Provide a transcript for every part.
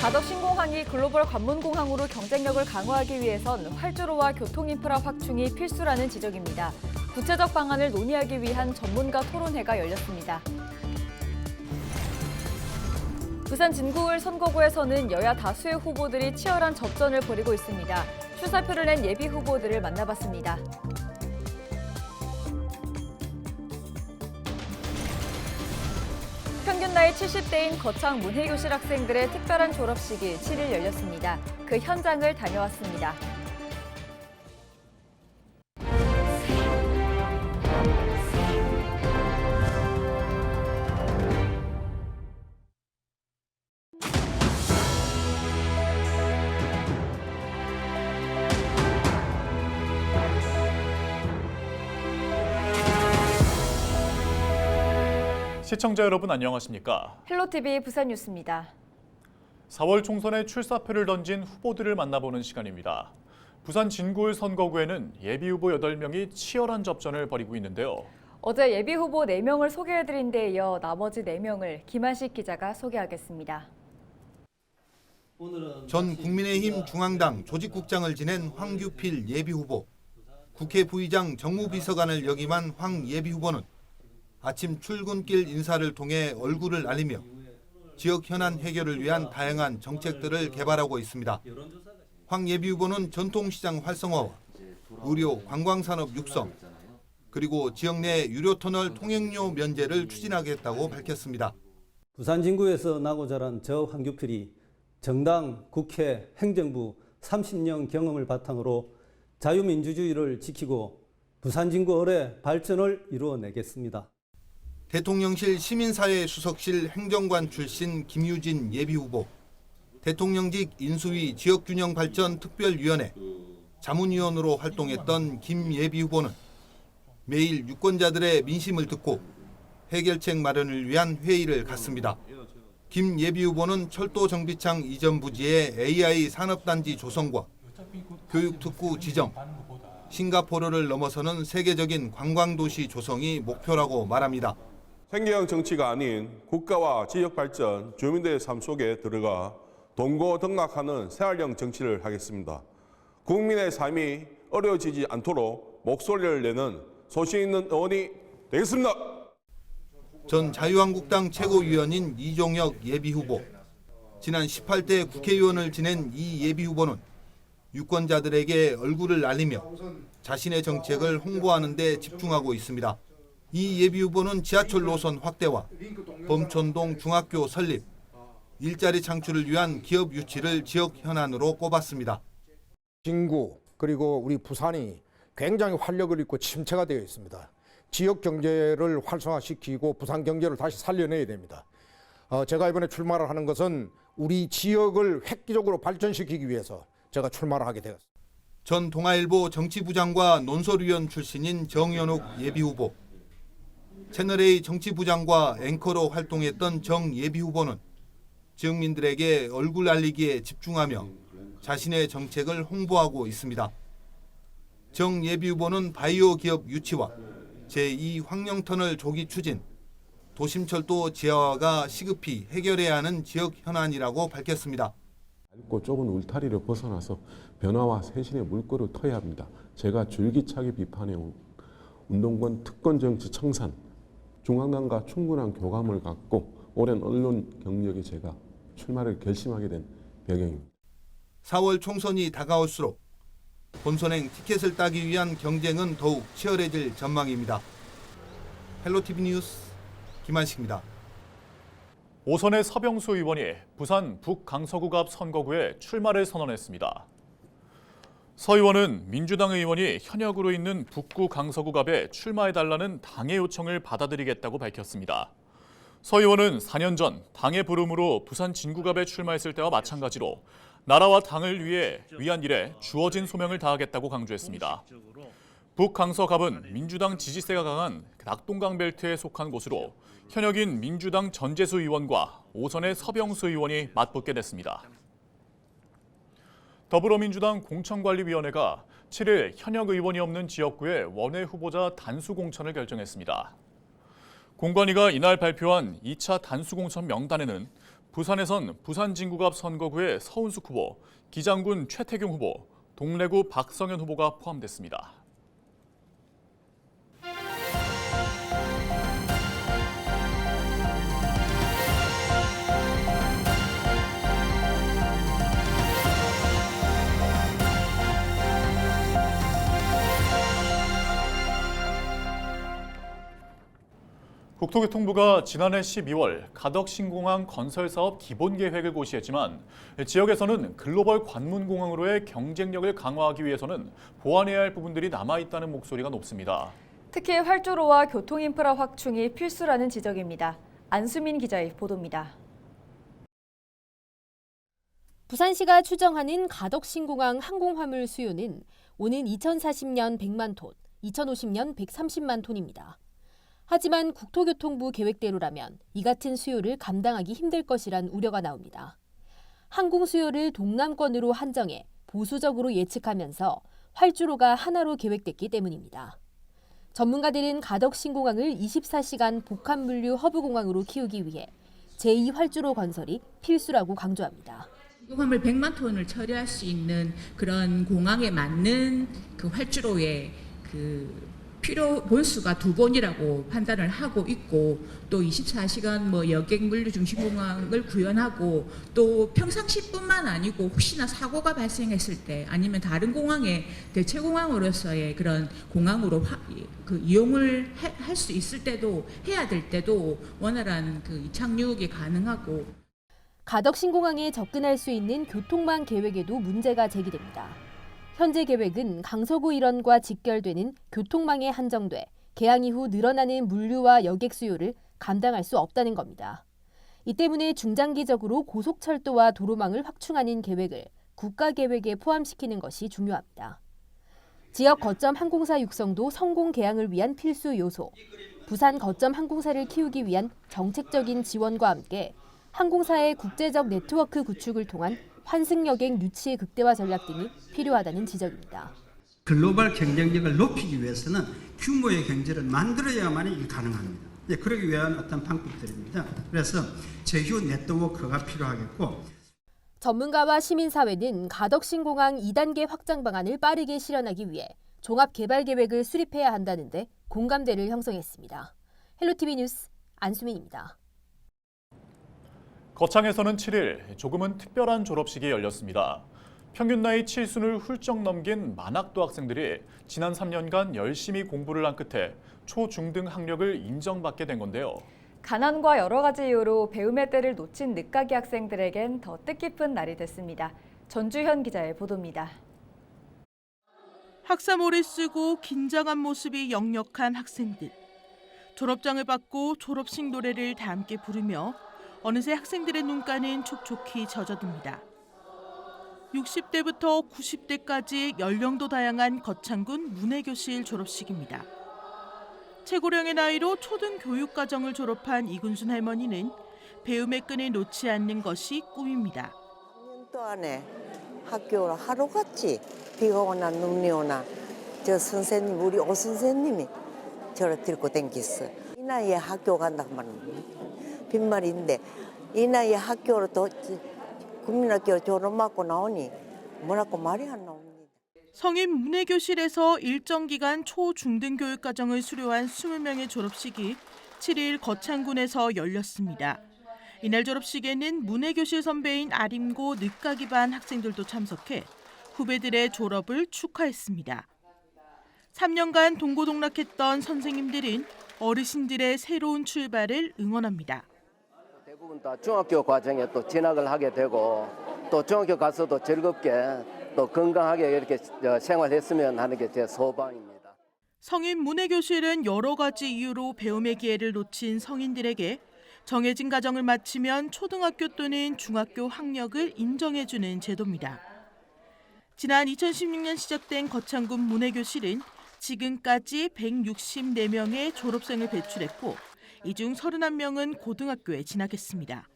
가덕 신공항이 글로벌 관문공항으로 경쟁력을 강화하기 위해선 활주로와 교통인프라 확충이 필수라는 지적입니다. 구체적 방안을 논의하기 위한 전문가 토론회가 열렸습니다. 부산 진구을 선거구에서는 여야 다수의 후보들이 치열한 접전을 벌이고 있습니다. 출사표를 낸 예비 후보들을 만나봤습니다. 평균 나이 70대인 거창 문해교실 학생들의 특별한 졸업식이 7일 열렸습니다. 그 현장을 다녀왔습니다. 시청자 여러분 안녕하십니까? 헬로티비 부산 뉴스입니다. 4월 총선에 출사표를 던진 후보들을 만나보는 시간입니다. 부산 진구을 선거구에는 예비후보 8명이 치열한 접전을 벌이고 있는데요. 어제 예비후보 4명을 소개해드린 데 이어 나머지 4명을 김한식 기자가 소개하겠습니다. 전 국민의힘 중앙당 조직국장을 지낸 황규필 예비후보, 국회 부의장 정무비서관을 역임한 황 예비후보는 아침 출근길 인사를 통해 얼굴을 알리며 지역 현안 해결을 위한 다양한 정책들을 개발하고 있습니다. 황 예비후보는 전통시장 활성화와 의료, 관광산업 육성, 그리고 지역 내 유료터널 통행료 면제를 추진하겠다고 밝혔습니다. 부산 진구에서 나고 자란 저 황규필이 정당, 국회, 행정부 30년 경험을 바탕으로 자유민주주의를 지키고 부산 진구을의 발전을 이루어내겠습니다. 대통령실 시민사회 수석실 행정관 출신 김유진 예비후보, 대통령직 인수위 지역균형발전특별위원회 자문위원으로 활동했던 김 예비후보는 매일 유권자들의 민심을 듣고 해결책 마련을 위한 회의를 갖습니다. 김 예비후보는 철도정비창 이전 부지의 AI 산업단지 조성과 교육특구 지정, 싱가포르를 넘어서는 세계적인 관광도시 조성이 목표라고 말합니다. 생계형 정치가 아닌 국가와 지역 발전, 주민들의 삶 속에 들어가 동고동락하는 생활형 정치를 하겠습니다. 국민의 삶이 어려워지지 않도록 목소리를 내는 소신 있는 의원이 되겠습니다. 전 자유한국당 최고위원인 이종혁 예비후보, 지난 18대 국회의원을 지낸 이 예비후보는 유권자들에게 얼굴을 알리며 자신의 정책을 홍보하는 데 집중하고 있습니다. 이 예비후보는 지하철 노선 확대와 범천동 중학교 설립, 일자리 창출을 위한 기업 유치를 지역 현안으로 꼽았습니다. 진구 그리고 우리 부산이 굉장히 활력을 잃고 침체가 되어 있습니다. 지역 경제를 활성화시키고 부산 경제를 다시 살려내야 됩니다. 제가 이번에 출마를 하는 것은 우리 지역을 획기적으로 발전시키기 위해서 제가 출마를 하게 되었습니다. 전 동아일보 정치부장과 논설위원 출신인 정연욱 예비후보, 채널A 정치부장과 앵커로 활동했던 정 예비후보는 지역민들에게 얼굴 알리기에 집중하며 자신의 정책을 홍보하고 있습니다. 정 예비후보는 바이오 기업 유치와 제2 황령터널 조기 추진, 도심철도 지하화가 시급히 해결해야 하는 지역 현안이라고 밝혔습니다. 얇고 좁은 울타리를 벗어나서 변화와 쇄신의 물꼬를 터야 합니다. 제가 줄기차게 비판해온 운동권 특권 정치 청산, 중앙당과 충분한 교감을 갖고 오랜 언론 경력에 제가 출마를 결심하게 된 배경입니다. 4월 총선이 다가올수록 본선행 티켓을 따기 위한 경쟁은 더욱 치열해질 전망입니다. 헬로티비 뉴스 김한식입니다. 오선의 서병수 의원이 부산 북강서구갑 앞 선거구에 출마를 선언했습니다. 서 의원은 민주당 의원이 현역으로 있는 북구 강서구갑에 출마해달라는 당의 요청을 받아들이겠다고 밝혔습니다. 서 의원은 4년 전 당의 부름으로 부산 진구갑에 출마했을 때와 마찬가지로 나라와 당을 위한 일에 주어진 소명을 다하겠다고 강조했습니다. 북강서갑은 민주당 지지세가 강한 낙동강 벨트에 속한 곳으로 현역인 민주당 전재수 의원과 오선의 서병수 의원이 맞붙게 됐습니다. 더불어민주당 공천관리위원회가 7일 현역 의원이 없는 지역구의 원외 후보자 단수 공천을 결정했습니다. 공관위가 이날 발표한 2차 단수 공천 명단에는 부산에선 부산진구갑 선거구의 서운숙 후보, 기장군 최태경 후보, 동래구 박성현 후보가 포함됐습니다. 국토교통부가 지난해 12월 가덕신공항 건설사업 기본계획을 고시했지만 지역에서는 글로벌 관문공항으로의 경쟁력을 강화하기 위해서는 보완해야 할 부분들이 남아있다는 목소리가 높습니다. 특히 활주로와 교통인프라 확충이 필수라는 지적입니다. 안수민 기자의 보도입니다. 부산시가 추정하는 가덕신공항 항공화물 수요는 오는 2040년 100만 톤, 2050년 130만 톤입니다. 하지만 국토교통부 계획대로라면 이 같은 수요를 감당하기 힘들 것이란 우려가 나옵니다. 항공 수요를 동남권으로 한정해 보수적으로 예측하면서 활주로가 하나로 계획됐기 때문입니다. 전문가들은 가덕신공항을 24시간 복합물류 허브공항으로 키우기 위해 제2활주로 건설이 필수라고 강조합니다. 화물 100만 톤을 처리할 수 있는 그런 공항에 맞는 그 활주로의 필요 본수가 2번이라고 판단을 하고 있고, 또 24시간 여객 물류 중심 공항을 구현하고, 또 평상시뿐만 아니고 혹시나 사고가 발생했을 때 아니면 다른 공항의 대체 공항으로서의 그런 공항으로 이용을 할 수 있을 때도, 해야 될 때도 원활한 착륙이 가능하고. 가덕신공항에 접근할 수 있는 교통망 계획에도 문제가 제기됩니다. 현재 계획은 강서구 일원과 직결되는 교통망에 한정돼 개항 이후 늘어나는 물류와 여객 수요를 감당할 수 없다는 겁니다. 이 때문에 중장기적으로 고속철도와 도로망을 확충하는 계획을 국가계획에 포함시키는 것이 중요합니다. 지역 거점 항공사 육성도 성공 개항을 위한 필수 요소, 부산 거점 항공사를 키우기 위한 정책적인 지원과 함께 항공사의 국제적 네트워크 구축을 통한 환승여객 유치 극대화 전략 등이 필요하다는 지적입니다. 글로벌 경쟁력을 높이기 위해서는 규모의 경제를 만들어야만 이게 가능합니다. 그러기 위한 어떤 방법들입니다. 그래서 제휴 네트워크가 필요하겠고, 전문가와 시민사회는 가덕신공항 2단계 확장 방안을 빠르게 실현하기 위해 종합개발계획을 수립해야 한다는데 공감대를 형성했습니다. 헬로티비 뉴스 안수민입니다. 거창에서는 7일 조금은 특별한 졸업식이 열렸습니다. 평균 나이 7순을 훌쩍 넘긴 만학도 학생들이 지난 3년간 열심히 공부를 한 끝에 초, 중 등 학력을 인정받게 된 건데요. 가난과 여러 가지 이유로 배움의 때를 놓친 늦가기 학생들에겐 더 뜻깊은 날이 됐습니다. 전주현 기자의 보도입니다. 학사모를 쓰고 긴장한 모습이 역력한 학생들. 졸업장을 받고 졸업식 노래를 다 함께 부르며 어느새 학생들의 눈가는 촉촉히 젖어듭니다. 60대부터 90대까지 연령도 다양한 거창군 문해교실 졸업식입니다. 최고령의 나이로 초등교육과정을 졸업한 이군순 할머니는 배움의 끈을 놓지 않는 것이 꿈입니다. 3년 동안에 학교를 하루같이 비가 오나 눈이 오나 저 선생님, 우리 오 선생님이 저를 들고 댕겼어요. 이 나이에 학교 간다고 하면 빈말인데, 이 나이에 학교로 또 국민학교 졸업하고 나오니 뭐라고 말이 안 나옵니다. 성인 문해교실에서 일정 기간 초, 중등 교육과정을 수료한 20명의 졸업식이 7일 거창군에서 열렸습니다. 이날 졸업식에는 문해교실 선배인 아림고 늦가기 반 학생들도 참석해 후배들의 졸업을 축하했습니다. 3년간 동고동락했던 선생님들은 어르신들의 새로운 출발을 응원합니다. 대부분 다 중학교 과정에 또 진학을 하게 되고, 또 중학교 가서도 즐겁게 또 건강하게 이렇게 생활했으면 하는 게 제 소망입니다. 성인 문해교실은 여러 가지 이유로 배움의 기회를 놓친 성인들에게 정해진 과정을 마치면 초등학교 또는 중학교 학력을 인정해주는 제도입니다. 지난 2016년 시작된 거창군 문해교실은 지금까지 164명의 졸업생을 배출했고, 이 중 31명은 고등학교에 진학했습니다.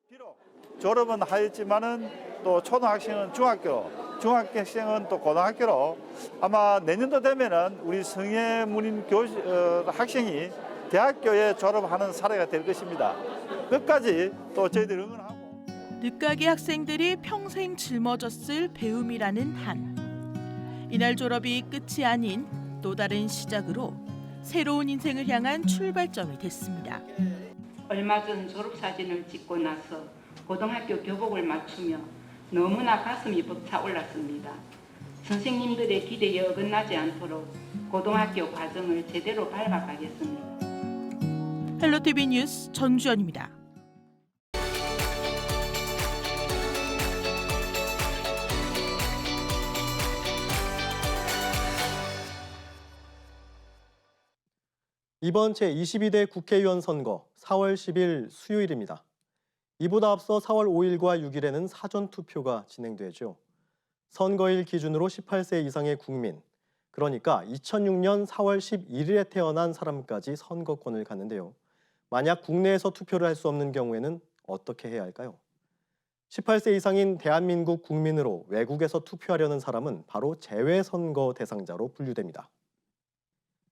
비록 졸업은 하였지만은 또 초등학생은 중학교, 중학생은 또 고등학교로 아마 내년도 되면은 우리 성예문인 학생이 대학교에 졸업하는 사례가 될 것입니다. 끝까지 또 저희들 응원하고. 늦가기 학생들이 평생 짊어졌을 배움이라는 한. 이날 졸업이 끝이 아닌 또 다른 시작으로 새로운 인생을 향한 출발점이 됐습니다. 얼마 전 졸업사진을 찍고 나서 고등학교 교복을 맞추며 너무나 가슴이 벅차올랐습니다. 선생님들의 기대에 어긋나지 않도록 고등학교 과정을 제대로 밟아가겠습니다. 헬로티비 뉴스 전주연입니다. 이번 제22대 국회의원 선거 4월 10일 수요일입니다. 이보다 앞서 4월 5일과 6일에는 사전투표가 진행되죠. 선거일 기준으로 18세 이상의 국민, 그러니까 2006년 4월 11일에 태어난 사람까지 선거권을 갖는데요. 만약 국내에서 투표를 할 수 없는 경우에는 어떻게 해야 할까요? 18세 이상인 대한민국 국민으로 외국에서 투표하려는 사람은 바로 재외선거 대상자로 분류됩니다.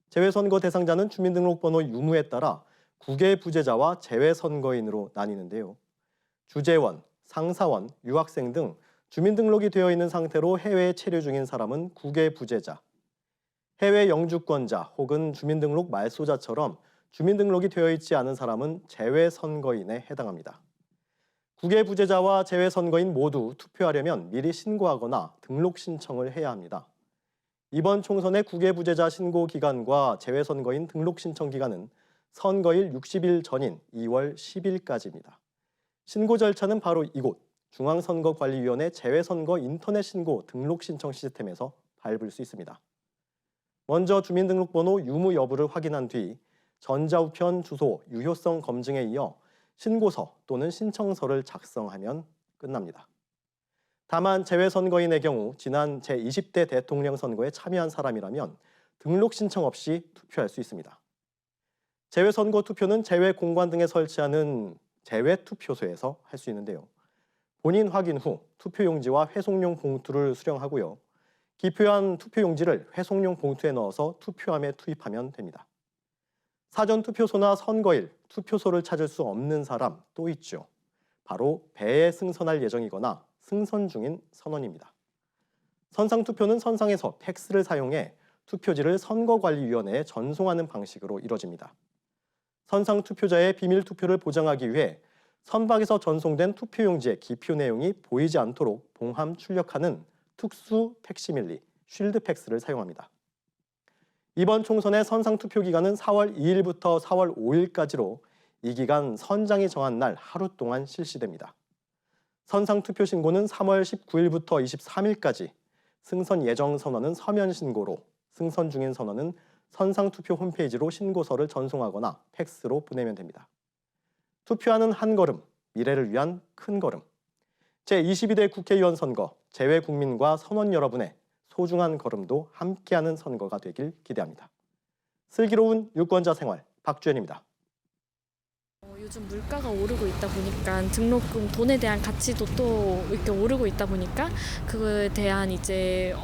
재외선거 대상자는 주민등록번호 유무에 따라 국외 부재자와 재외선거인으로 나뉘는데요. 주재원, 상사원, 유학생 등 주민등록이 되어 있는 상태로 해외에 체류 중인 사람은 국외 부재자, 해외 영주권자 혹은 주민등록 말소자처럼 주민등록이 되어 있지 않은 사람은 재외선거인에 해당합니다. 국외 부재자와 재외선거인 모두 투표하려면 미리 신고하거나 등록 신청을 해야 합니다. 이번 총선의 국외 부재자 신고 기간과 재외선거인 등록 신청 기간은 선거일 60일 전인 2월 10일까지입니다. 신고 절차는 바로 이곳 중앙선거관리위원회 재외선거 인터넷 신고 등록 신청 시스템에서 밟을 수 있습니다. 먼저 주민등록번호 유무 여부를 확인한 뒤 전자우편 주소 유효성 검증에 이어 신고서 또는 신청서를 작성하면 끝납니다. 다만 재외선거인의 경우 지난 제20대 대통령 선거에 참여한 사람이라면 등록 신청 없이 투표할 수 있습니다. 재외선거 투표는 재외공관 등에 설치하는 재외투표소에서 할 수 있는데요. 본인 확인 후 투표용지와 회송용 봉투를 수령하고요. 기표한 투표용지를 회송용 봉투에 넣어서 투표함에 투입하면 됩니다. 사전투표소나 선거일, 투표소를 찾을 수 없는 사람 또 있죠. 바로 배에 승선할 예정이거나 승선 중인 선원입니다. 선상투표는 선상에서 팩스를 사용해 투표지를 선거관리위원회에 전송하는 방식으로 이뤄집니다. 선상투표자의 비밀투표를 보장하기 위해 선박에서 전송된 투표용지의 기표 내용이 보이지 않도록 봉함 출력하는 특수 팩시밀리, 쉴드 팩스를 사용합니다. 이번 총선의 선상투표 기간은 4월 2일부터 4월 5일까지로 이 기간 선장이 정한 날 하루 동안 실시됩니다. 선상투표 신고는 3월 19일부터 23일까지, 승선 예정 선원은 서면 신고로, 승선 중인 선원은 선상투표 홈페이지로 신고서를 전송하거나 팩스로 보내면 됩니다. 투표하는 한 걸음, 미래를 위한 큰 걸음. 제22대 국회의원 선거, 재외국민과 선원 여러분의 소중한 걸음도 함께하는 선거가 되길 기대합니다. 슬기로운 유권자 생활, 박주연입니다. 요즘 물가가 오르고 있다 보니까 등록금 돈에 대한 가치도 또 이렇게 오르고 있다 보니까 그거에 대한 이제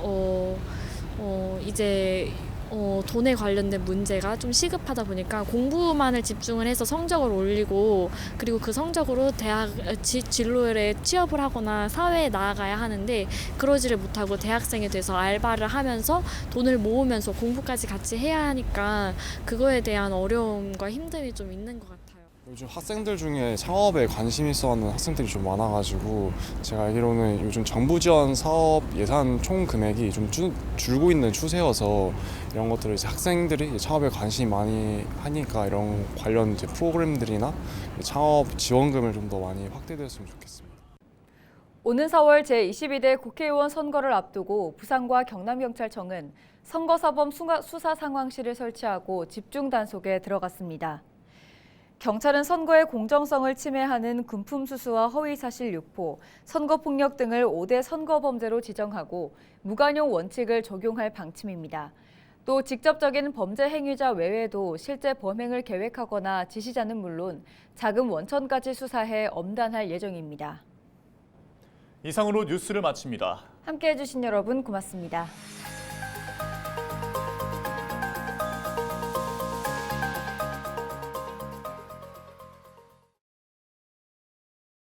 돈에 관련된 문제가 좀 시급하다 보니까 공부만을 집중을 해서 성적을 올리고 그리고 그 성적으로 대학 진로에 취업을 하거나 사회에 나아가야 하는데 그러지를 못하고 대학생이 돼서 알바를 하면서 돈을 모으면서 공부까지 같이 해야 하니까 그거에 대한 어려움과 힘듦이 좀 있는 것 같아요. 요즘 학생들 중에 창업에 관심 있어 하는 학생들이 좀 많아가지고 제가 알기로는 요즘 정부 지원 사업 예산 총 금액이 좀 줄고 있는 추세여서 이런 것들을 이제 학생들이 창업에 관심이 많이 하니까 이런 관련 이제 프로그램들이나 창업 지원금을 좀 더 많이 확대되었으면 좋겠습니다. 오는 4월 제22대 국회의원 선거를 앞두고 부산과 경남경찰청은 선거사범 수사 상황실을 설치하고 집중 단속에 들어갔습니다. 경찰은 선거의 공정성을 침해하는 금품 수수와 허위사실 유포, 선거폭력 등을 5대 선거범죄로 지정하고 무관용 원칙을 적용할 방침입니다. 또 직접적인 범죄 행위자 외에도 실제 범행을 계획하거나 지시자는 물론 자금 원천까지 수사해 엄단할 예정입니다. 이상으로 뉴스를 마칩니다. 함께해 주신 여러분 고맙습니다.